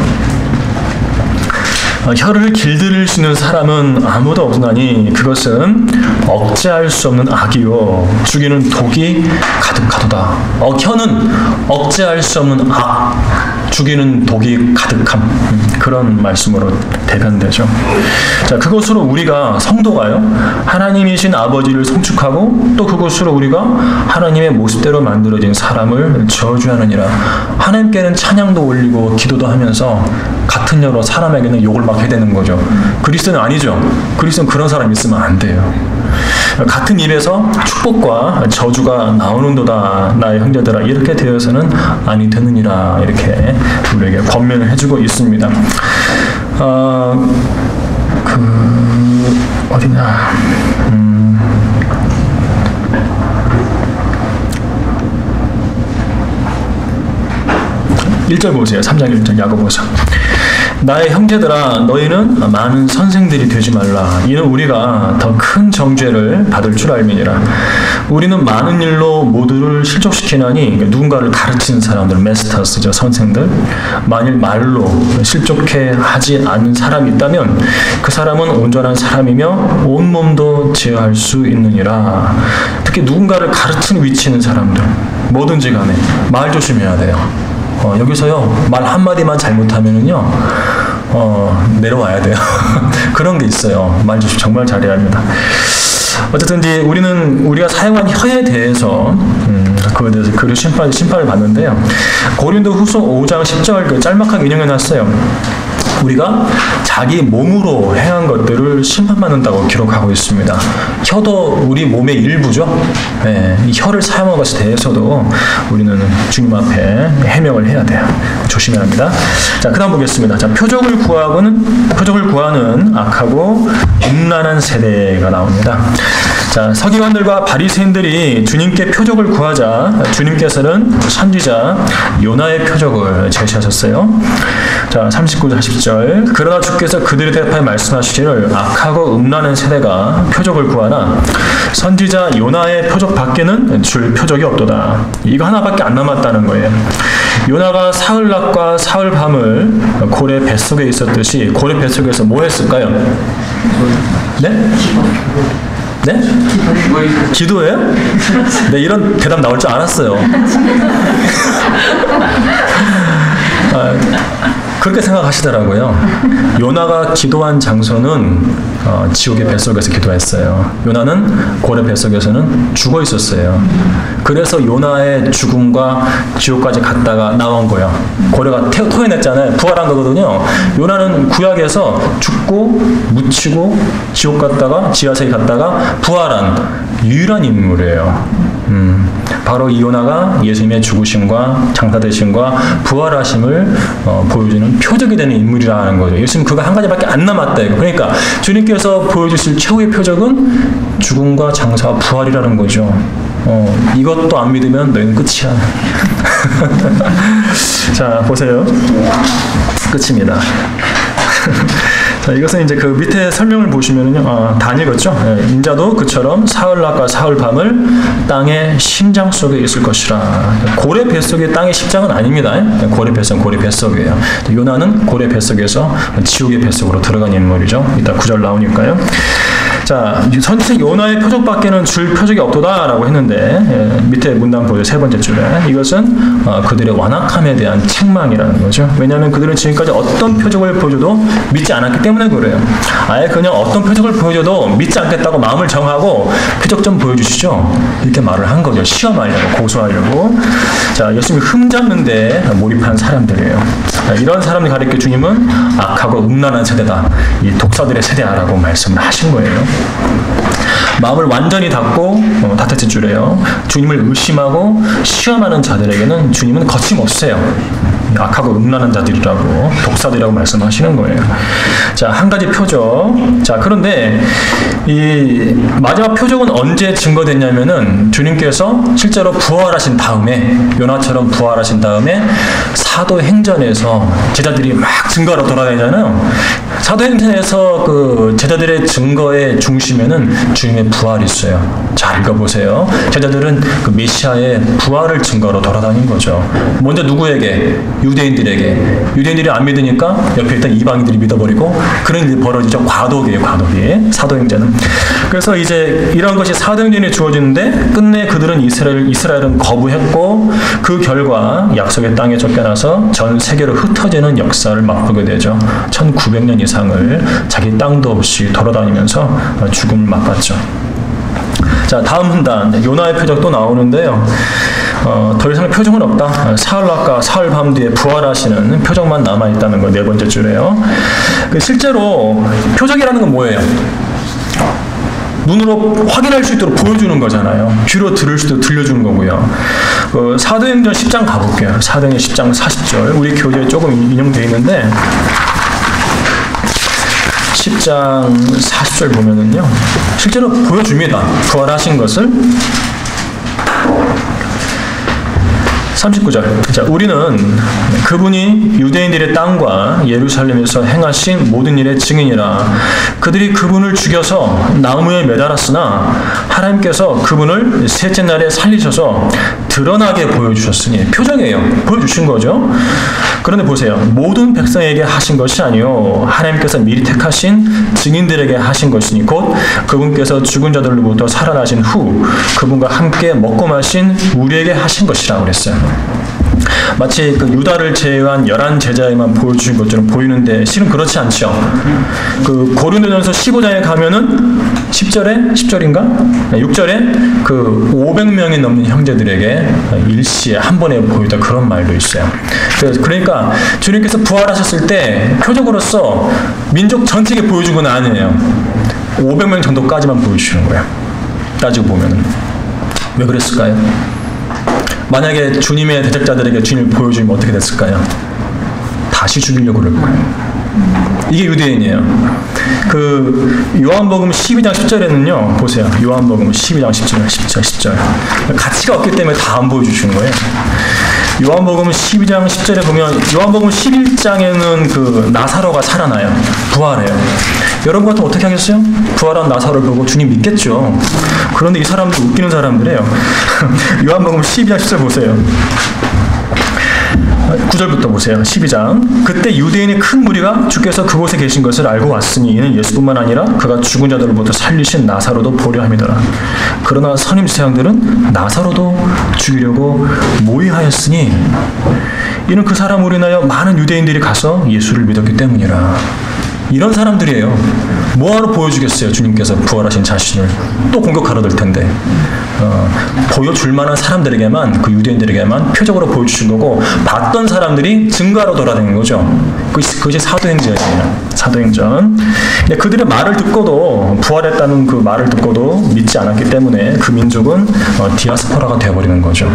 혀를 길들일 수 있는 사람은 아무도 없나니 그것은 억제할 수 없는 악이요 죽이는 독이 가득하도다. 혀는 억제할 수 없는 악, 죽이는 독이 가득함, 그런 말씀으로 대변되죠. 자, 그것으로 우리가 성도가요, 하나님이신 아버지를 송축하고 또 그것으로 우리가 하나님의 모습대로 만들어진 사람을 저주하느니라. 하나님께는 찬양도 올리고 기도도 하면서 같은 여러 사람에게는 욕을 막 해대는 거죠. 그리스도는 아니죠. 그리스도는 그런 사람 있으면 안 돼요. 같은 입에서 축복과 저주가 나오는도다 나의 형제들아, 이렇게 되어서는 아니 되느니라, 이렇게 우리에게 권면을 해주고 있습니다. 어디냐? 1절 보세요. 3장 1절 야고보서. 나의 형제들아, 너희는 많은 선생들이 되지 말라. 이는 우리가 더 큰 정죄를 받을 줄 알미니라. 우리는 많은 일로 모두를 실족시키나니, 누군가를 가르치는 사람들, 메스터스죠, 선생들. 만일 말로 실족해 하지 않는 사람이 있다면 그 사람은 온전한 사람이며 온 몸도 제어할 수 있느니라. 특히 누군가를 가르치는 위치 있는 사람들, 뭐든지 간에 말 조심해야 돼요. 여기서요, 말 한마디만 잘못하면은요, 내려와야 돼요. 그런 게 있어요. 말 조심 정말 잘해야 합니다. 어쨌든 이제 우리가 사용한 혀에 대해서 그거에 대해서 심판을 받는데요. 고린도후서 5장 10절 그 짤막하게 인용해놨어요. 우리가 자기 몸으로 행한 것들을 심판받는다고 기록하고 있습니다. 혀도 우리 몸의 일부죠. 네, 이 혀를 사용한 것에 대해서도 우리는 주님 앞에 해명을 해야 돼요. 조심해야 합니다. 자, 그 다음 보겠습니다. 자, 표적을 구하는 악하고 음란한 세대가 나옵니다. 자, 서기관들과 바리새인들이 주님께 표적을 구하자 주님께서는 선지자 요나의 표적을 제시하셨어요. 자, 39절 40절. 그러나 주께서 그들에 대하여 말씀하시기를 악하고 음란한 세대가 표적을 구하나 선지자 요나의 표적 밖에는 줄 표적이 없도다. 이거 하나밖에 안 남았다는 거예요. 요나가 사흘낮과 사흘밤을 고래 뱃속에 있었듯이 고래 뱃속에서 뭐 했을까요? 네? 네? 기도해요? 네, 이런 대답 나올 줄 알았어요. 그렇게 생각하시더라고요. 요나가 기도한 장소는 지옥의 뱃속에서 기도했어요. 요나는 고래 뱃속에서는 죽어 있었어요. 그래서 요나의 죽음과 지옥까지 갔다가 나온 거예요. 고래가 토해냈잖아요. 부활한 거거든요. 요나는 구약에서 죽고 묻히고 지옥 갔다가 지하세계 갔다가 부활한 유일한 인물이에요. 바로 이 요나가 예수님의 죽으심과 장사되심과 부활하심을 보여주는 표적이 되는 인물이라는 거죠. 예수님 그거 한 가지밖에 안 남았다 이거. 그러니까 주님께서 보여주실 최후의 표적은 죽음과 장사와 부활이라는 거죠. 이것도 안 믿으면 너희는 끝이야. 자, 보세요. 끝입니다. 자, 이것은 이제 그 밑에 설명을 보시면은요, 다 읽었죠? 예, 인자도 그처럼 사흘낮과 사흘밤을 땅의 심장 속에 있을 것이라. 고래 뱃속에 땅의 심장은 아닙니다. 고래 뱃속은 고래 뱃속이에요. 요나는 고래 뱃속에서 지옥의 뱃속으로 들어간 인물이죠. 이따 9절 나오니까요. 자, 선생 요나의 표적밖에는 줄 표적이 없도다라고 했는데, 예, 밑에 문단 보세요. 세 번째 줄에. 이것은 그들의 완악함에 대한 책망이라는 거죠. 왜냐하면 그들은 지금까지 어떤 표적을 보여줘도 믿지 않았기 때문에 그래요. 아예 그냥 어떤 표적을 보여줘도 믿지 않겠다고 마음을 정하고 표적 좀 보여주시죠. 이렇게 말을 한 거죠. 시험하려고, 고소하려고. 자, 예수님이 흠잡는데 몰입한 사람들이에요. 자, 이런 사람을 가리켜 주님은 악하고 음란한 세대다. 이 독사들의 세대라고 말씀을 하신 거예요. 마음을 완전히 닫고 닫혔을 줄이에요. 주님을 의심하고 시험하는 자들에게는 주님은 거침없으세요. 악하고 음란한 자들이라고, 독사들이라고 말씀하시는 거예요. 자, 한 가지 표적. 자, 그런데 이 마지막 표적은 언제 증거됐냐면은 주님께서 실제로 부활하신 다음에, 요나처럼 부활하신 다음에 사도행전에서 제자들이 막 증거하러 돌아다니잖아요. 사도행전에서 그 제자들의 증거의 중심에는 주님의 부활이 있어요. 잘 읽어보세요. 제자들은 그 메시아의 부활을 증거로 돌아다닌 거죠. 먼저 누구에게? 유대인들에게. 유대인들이 안 믿으니까 옆에 있던 이방인들이 믿어버리고 그런 일이 벌어지죠. 과도기예요, 과도기. 사도행전은. 그래서 이제 이런 것이 사도행전에 주어지는데 끝내 그들은 이스라엘은 거부했고 그 결과 약속의 땅에 쫓겨나서 전 세계로 흩어지는 역사를 맛보게 되죠. 1900년 이상을 자기 땅도 없이 돌아다니면서 죽음을 맛봤죠. 자, 다음 문단 요나의 표적 또 나오는데요. 더 이상 표적은 없다. 사흘낮과 사흘밤 뒤에 부활하시는 표적만 남아있다는 거 네 번째 줄에요. 실제로 표적이라는 건 뭐예요? 눈으로 확인할 수 있도록 보여주는 거잖아요. 귀로 들을 수도 들려주는 거고요. 사도행전 10장 가볼게요. 사도행전 10장 40절. 우리 교재에 조금 인용되어 있는데 10장 40절 보면은요, 실제로 보여줍니다. 부활하신 것을. 39절. 자, 우리는 그분이 유대인들의 땅과 예루살렘에서 행하신 모든 일의 증인이라. 그들이 그분을 죽여서 나무에 매달았으나 하나님께서 그분을 셋째 날에 살리셔서 드러나게 보여주셨으니. 표정이에요. 보여주신 거죠. 그런데 보세요. 모든 백성에게 하신 것이 아니요 하나님께서 미리 택하신 증인들에게 하신 것이니 곧 그분께서 죽은 자들로부터 살아나신 후 그분과 함께 먹고 마신 우리에게 하신 것이라고 그랬어요. 마치 그 유다를 제외한 11제자에만 보여주신 것처럼 보이는데 실은 그렇지 않죠. 그 고린도전서 15장에 가면은 10절인가? 6절에 그 500명이 넘는 형제들에게 일시에 한 번에 보이다 그런 말도 있어요. 그러니까 주님께서 부활하셨을 때 표적으로서 민족 전체에게 보여준 건 아니에요. 500명 정도까지만 보여주시는 거예요. 따지고 보면은. 왜 그랬을까요? 만약에 주님의 대적자들에게 주님을 보여주면 어떻게 됐을까요? 다시 죽이려고 그럴 거예요. 이게 유대인이에요. 그 요한복음 12장 10절에는요. 보세요. 요한복음 12장 10절. 가치가 없기 때문에 다 안 보여주시는 거예요. 요한복음 12장 10절에 보면 요한복음 11장에는 그 나사로가 살아나요. 부활해요. 여러분 같으면 어떻게 하겠어요? 부활한 나사로를 보고 주님 믿겠죠. 그런데 이 사람들 웃기는 사람들이에요. 요한복음 12장 10절 보세요. 9절부터 보세요. 12장. 그때 유대인의 큰 무리가 주께서 그곳에 계신 것을 알고 왔으니 이는 예수뿐만 아니라 그가 죽은 자들로부터 살리신 나사로도 보려 함이더라. 그러나 선임세양들은 나사로도 죽이려고 모의하였으니 이는 그 사람으로 인하여 많은 유대인들이 가서 예수를 믿었기 때문이라. 이런 사람들이에요. 뭐하러 보여주겠어요? 주님께서 부활하신 자신을 또 공격하러 들 텐데 보여줄 만한 사람들에게만, 그 유대인들에게만 표적으로 보여주신 거고, 봤던 사람들이 증거하러 돌아다니는 거죠. 그것이 사도행전이에요. 사도행전. 그들의 말을 듣고도, 부활했다는 그 말을 듣고도 믿지 않았기 때문에 그 민족은 디아스포라가 되어버리는 거죠.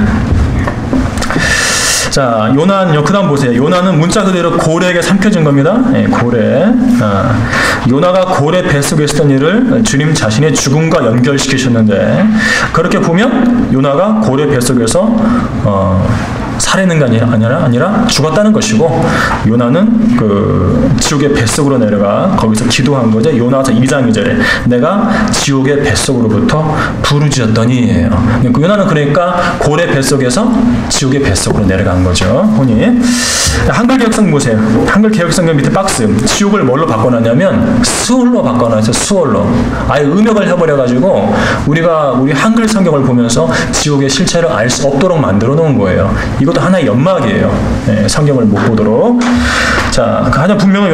자, 요나는요, 그 다음 보세요. 요나는 문자 그대로 고래에게 삼켜진 겁니다. 고래. 요나가 고래 뱃속에 있었던 일을 주님 자신의 죽음과 연결시키셨는데, 그렇게 보면 요나가 고래 뱃속에서 살해는 게 아니라 죽었다는 것이고, 요나는 그 지옥의 뱃속으로 내려가 거기서 기도한 거죠. 요나서 2장 2절에 내가 지옥의 뱃속으로부터 부르짖었더니, 요나는 그러니까 고래 뱃속에서 지옥의 뱃속으로 내려간 거죠. 혼이. 한글 개혁성 보세요. 한글 개혁성경 밑에 박스. 지옥을 뭘로 바꿔놨냐면 수월로 바꿔놨어요. 수월로. 아예 음역을 해버려가지고 우리 한글 성경을 보면서 지옥의 실체를 알 수 없도록 만들어 놓은 거예요. 이것도 하나의 연막이에요. 성경을 못 보도록. 자, 가장 분명히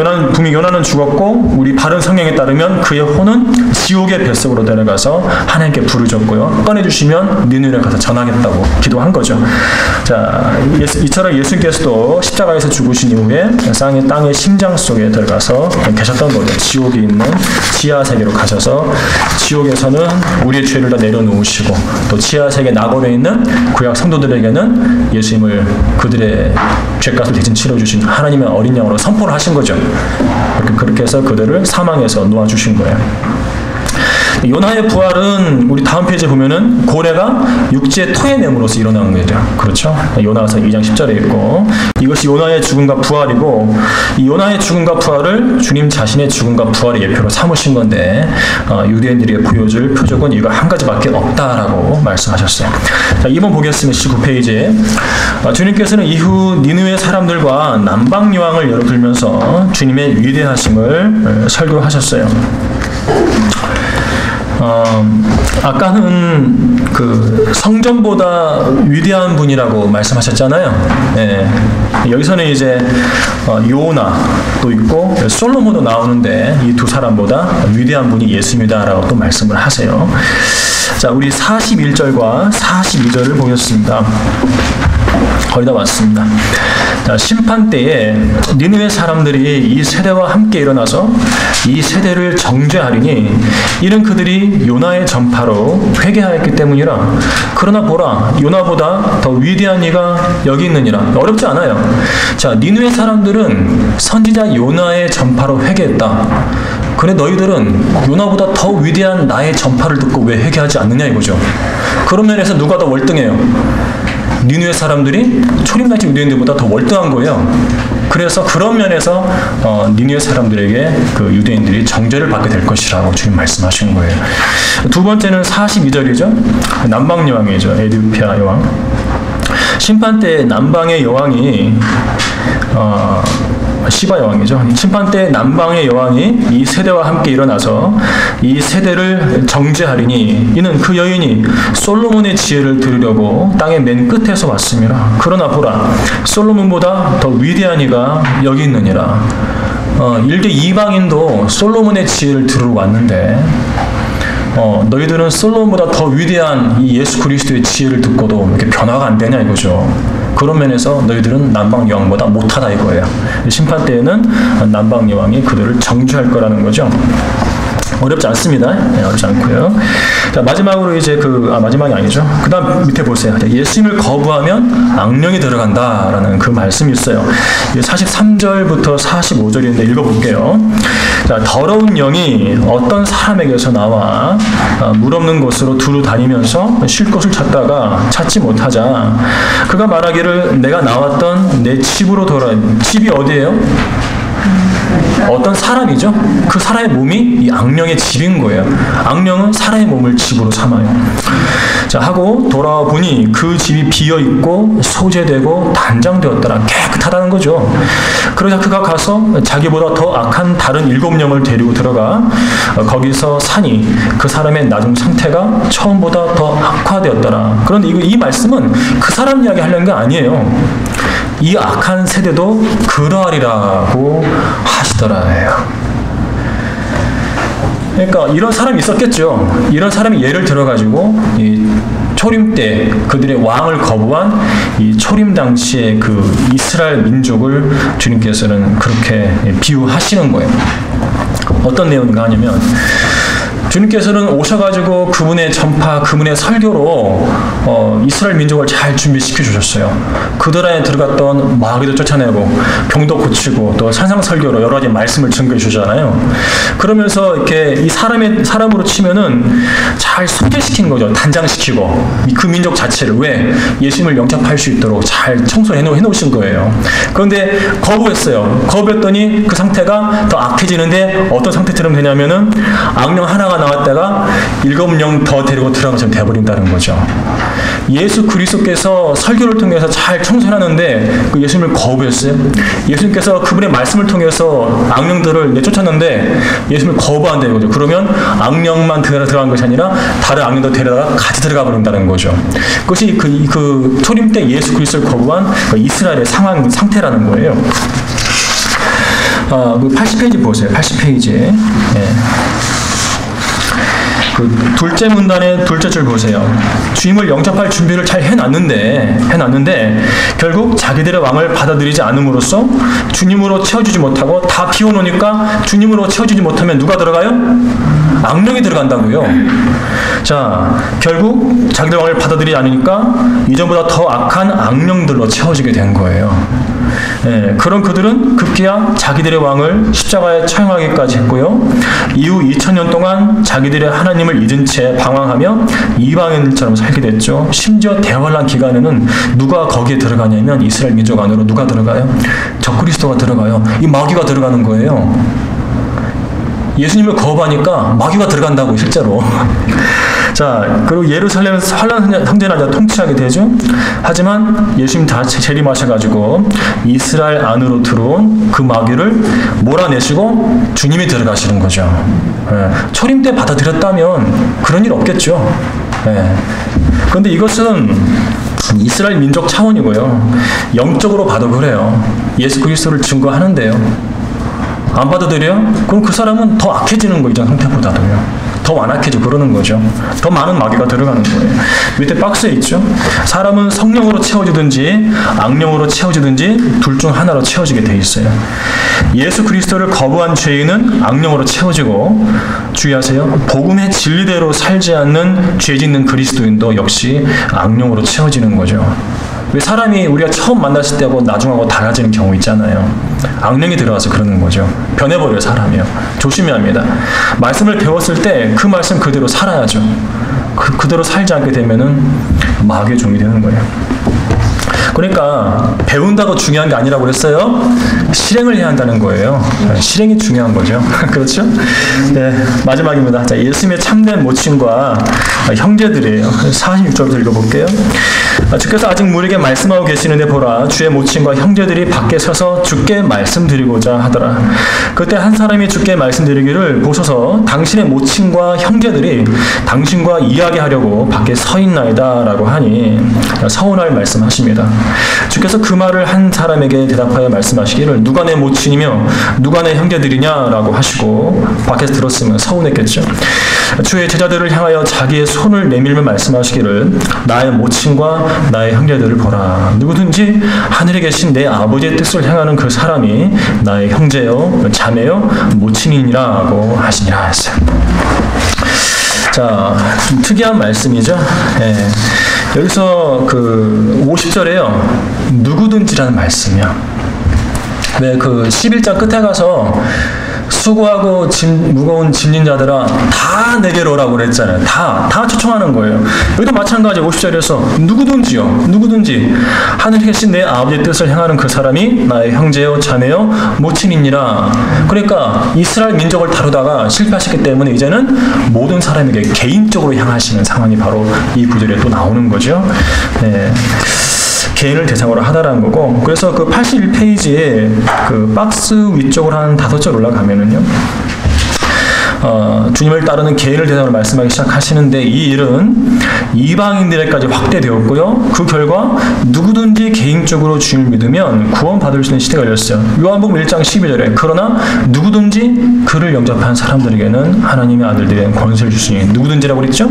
요나는 죽었고, 우리 바른 성경에 따르면 그의 혼은 지옥의 뱃속으로 내려가서 하나님께 부르짖었고요. 꺼내주시면 니느웨에 가서 전하겠다고 기도한 거죠. 자, 이처럼 예수님께서도 십자가에서 죽으신 이후에 땅의 심장 속에 들어가서 계셨던 거죠. 지옥에 있는 지하 세계로 가셔서 지옥에서는 우리의 죄를 다 내려놓으시고, 또 지하 세계 나골에 있는 구약 성도들에게는 예수님을 그들의 죄값을 대신 치러주신 하나님의 어린 양으로 선포를 하신 거죠. 그렇게 해서 그들을 사망에서 놓아주신 거예요. 요나의 부활은 우리 다음 페이지에 보면은 고래가 육지의 토해냄으로써 일어나는 거죠. 그렇죠? 요나서 2장 10절에 있고, 이것이 요나의 죽음과 부활이고, 이 요나의 죽음과 부활을 주님 자신의 죽음과 부활의 예표로 삼으신 건데, 유대인들에게 보여줄 표적은 이거 한 가지밖에 없다라고 말씀하셨어요. 자, 2번 보겠습니다. 19페이지에 주님께서는 이후 니느웨 사람들과 남방여왕을 예로 들면서 주님의 위대하심을 설교하셨어요. 아까는 그 성전보다 위대한 분이라고 말씀하셨잖아요. 네. 여기서는 이제 요나도 있고 솔로몬도 나오는데 이 두 사람보다 위대한 분이 예수입니다라고 또 말씀을 하세요. 자, 우리 41절과 42절을 보겠습니다. 거의 다 왔습니다. 자, 심판 때에 니느웨 사람들이 이 세대와 함께 일어나서 이 세대를 정죄하리니 이는 그들이 요나의 전파로 회개하였기 때문이라. 그러나 보라, 요나보다 더 위대한 이가 여기 있느니라. 어렵지 않아요. 자, 니느웨 사람들은 선지자 요나의 전파로 회개했다. 그래 너희들은 요나보다 더 위대한 나의 전파를 듣고 왜 회개하지 않느냐 이거죠. 그런 면에서 누가 더 월등해요? 니느웨 사람들이 초림당시 유대인들보다 더 월등한 거예요. 그래서 그런 면에서 니느웨 사람들에게 그 유대인들이 정죄를 받게 될 것이라고 주님 말씀하신 거예요. 두 번째는 42절이죠. 남방 여왕이죠. 에디오피아 여왕. 심판 때 남방의 여왕이 시바 여왕이죠. 심판 때 남방의 여왕이 이 세대와 함께 일어나서 이 세대를 정죄하리니 이는 그 여인이 솔로몬의 지혜를 들으려고 땅의 맨 끝에서 왔습니다. 그러나 보라, 솔로몬보다 더 위대한 이가 여기 있느니라. 일개 이방인도 솔로몬의 지혜를 들으러 왔는데 너희들은 솔로몬보다 더 위대한 이 예수 그리스도의 지혜를 듣고도 이렇게 변화가 안 되냐 이거죠. 그런 면에서 너희들은 남방 여왕보다 못하다 이거예요. 심판 때에는 남방 여왕이 그들을 정죄할 거라는 거죠. 어렵지 않습니다. 네, 어렵지 않고요. 자, 마지막으로 이제 마지막이 아니죠. 그 다음 밑에 보세요. 예수님을 거부하면 악령이 들어간다라는 그 말씀이 있어요. 43절부터 45절인데 읽어볼게요. 자, 더러운 영이 어떤 사람에게서 나와 물 없는 곳으로 두루 다니면서 쉴 곳을 찾다가 찾지 못하자 그가 말하기를 내가 나왔던 내 집으로 돌아. 집이 어디예요? 어떤 사람이죠? 그 사람의 몸이 이 악령의 집인 거예요. 악령은 사람의 몸을 집으로 삼아요. 자, 하고 돌아와 보니 그 집이 비어있고 소재되고 단장되었더라. 깨끗한 악하다는 거죠. 그러자 그가 가서 자기보다 더 악한 다른 7명을 데리고 들어가 거기서 사니 그 사람의 나중 상태가 처음보다 더 악화되었더라. 그런데 이 말씀은 그 사람 이야기 하려는 게 아니에요. 이 악한 세대도 그러하리라고 하시더라예요. 그러니까 이런 사람이 있었겠죠. 이런 사람이 예를 들어가지고 이 초림 때 그들의 왕을 거부한 이 초림 당시의 그 이스라엘 민족을 주님께서는 그렇게 비유하시는 거예요. 어떤 내용인가 하냐면 주님께서는 오셔가지고 그분의 전파, 그분의 설교로 이스라엘 민족을 잘 준비시켜 주셨어요. 그들 안에 들어갔던 마귀도 쫓아내고 병도 고치고 또 산상 설교로 여러 가지 말씀을 증거해 주잖아요. 그러면서 이렇게 이 사람으로 치면은 잘 소개시킨 거죠. 단장시키고 그 민족 자체를 왜 예수님을 영접할 수 있도록 잘 청소해 놓으신 거예요. 그런데 거부했어요. 거부했더니 그 상태가 더 악해지는데 어떤 상태처럼 되냐면은 악령 하나가 나왔다가 7명 더 데리고 들어가서 돼버린다는 거죠. 예수 그리스도께서 설교를 통해서 잘 청소하는데 그 예수님을 거부했어요. 예수님께서 그분의 말씀을 통해서 악령들을 내쫓았는데 예수님을 거부한다 이거죠. 그러면 악령만 들어간 것이 아니라 다른 악령도 데려다가 같이 들어가 버린다는 거죠. 그것이 그 초림 때 예수 그리스도를 거부한 그 이스라엘의 상태라는 거예요. 그 80페이지 보세요. 80페이지에. 예. 그 둘째 문단의 둘째 줄 보세요. 주님을 영접할 준비를 잘 해놨는데 결국 자기들의 왕을 받아들이지 않음으로써 주님으로 채워주지 못하고 다 비워놓으니까 주님으로 채워주지 못하면 누가 들어가요? 악령이 들어간다고요. 자, 결국 자기들 왕을 받아들이지 않으니까 이전보다 더 악한 악령들로 채워지게 된 거예요. 예, 그런 그들은 급기야 자기들의 왕을 십자가에 처형하기까지 했고요. 이후 2000년 동안 자기들의 하나님을 잊은 채 방황하며 이방인처럼 살게 됐죠. 심지어 대환란 기간에는 누가 거기에 들어가냐면 이스라엘 민족 안으로 누가 들어가요? 적그리스도가 들어가요. 이 마귀가 들어가는 거예요. 예수님을 거부하니까 마귀가 들어간다고 실제로. 자, 그리고 예루살렘 환란 형제를 통치하게 되죠. 하지만 예수님 다 재림하셔가지고 이스라엘 안으로 들어온 그 마귀를 몰아내시고 주님이 들어가시는 거죠. 예, 초림 때 받아들였다면 그런 일 없겠죠. 예. 그런데 이것은 이스라엘 민족 차원이고요. 영적으로 봐도 그래요. 예수 그리스도를 증거하는데요. 안 받아들여요? 그럼 그 사람은 더 악해지는 거 이전 상태보다도요. 더 완악해지고 그러는 거죠. 더 많은 마귀가 들어가는 거예요. 밑에 박스에 있죠. 사람은 성령으로 채워지든지 악령으로 채워지든지 둘 중 하나로 채워지게 돼 있어요. 예수 그리스도를 거부한 죄인은 악령으로 채워지고 주의하세요. 복음의 진리대로 살지 않는 죄 짓는 그리스도인도 역시 악령으로 채워지는 거죠. 왜 사람이 우리가 처음 만났을 때하고 나중하고 달라지는 경우 있잖아요. 악령이 들어와서 그러는 거죠. 변해버려요, 사람이요. 조심해야 합니다. 말씀을 배웠을 때 그 말씀 그대로 살아야죠. 그대로 살지 않게 되면은 마귀의 종이 되는 거예요. 그러니까 배운다고 중요한 게 아니라고 그랬어요. 실행을 해야 한다는 거예요. 실행이 중요한 거죠. 그렇죠? 네, 마지막입니다. 자, 예수님의 참된 모친과 형제들이에요. 46절부터 읽어볼게요. 주께서 아직 무리에게 말씀하고 계시는데 보라, 주의 모친과 형제들이 밖에 서서 주께 말씀드리고자 하더라. 그때 한 사람이 주께 말씀드리기를 보소서 당신의 모친과 형제들이 당신과 이야기하려고 밖에 서 있나이다 라고 하니 서운할 말씀하십니다. 주께서 그 말을 한 사람에게 대답하여 말씀하시기를 누가 내 모친이며 누가 내 형제들이냐라고 하시고 밖에서 들었으면 서운했겠죠. 주의 제자들을 향하여 자기의 손을 내밀며 말씀하시기를 나의 모친과 나의 형제들을 보라. 누구든지 하늘에 계신 내 아버지의 뜻을 행하는 그 사람이 나의 형제요 자매요 모친이니라고 하시니라 했어요. 자, 좀 특이한 말씀이죠. 예. 여기서 그 50절에요. 누구든지라는 말씀이요. 왜 그 11장 끝에 가서 수고하고 무거운 짐진 자들아 다 내게로 오라고 그랬잖아요. 다 초청하는 거예요. 여기도 마찬가지 50절에서 누구든지 하늘에 계신 내 아버지의 뜻을 행하는 그 사람이 나의 형제요 자매요 모친이니라. 그러니까 이스라엘 민족을 다루다가 실패하셨기 때문에 이제는 모든 사람에게 개인적으로 향하시는 상황이 바로 이 구절에 또 나오는 거죠. 네. 개인을 대상으로 하다라는 거고, 그래서 그 81페이지에 그 박스 위쪽으로 한 5절 올라가면은요, 주님을 따르는 개인을 대상으로 말씀하기 시작하시는데, 이 일은 이방인들에까지 확대되었고요. 그 결과 누구든지 개인적으로 주님을 믿으면 구원받을 수 있는 시대가 열렸어요. 요한복음 1장 12절에 그러나 누구든지 그를 영접한 사람들에게는 하나님의 아들들의 권세를 주시니, 누구든지라고 그랬죠?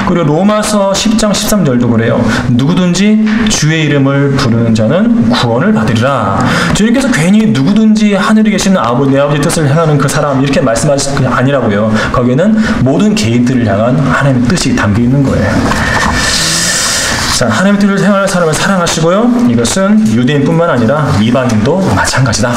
그리고 로마서 10장 13절도 그래요. 누구든지 주의 이름을 부르는 자는 구원을 받으리라. 주님께서 괜히 누구든지 하늘에 계시는 내 아버지 뜻을 행하는 그 사람 이렇게 말씀하실 게 아니라고요. 거기에는 모든 개인들을 향한 하나님의 뜻이 담겨 있는 거예요. 자, 하나님의 뜻을 행할 사람을 사랑하시고요. 이것은 유대인뿐만 아니라 이방인도 마찬가지다.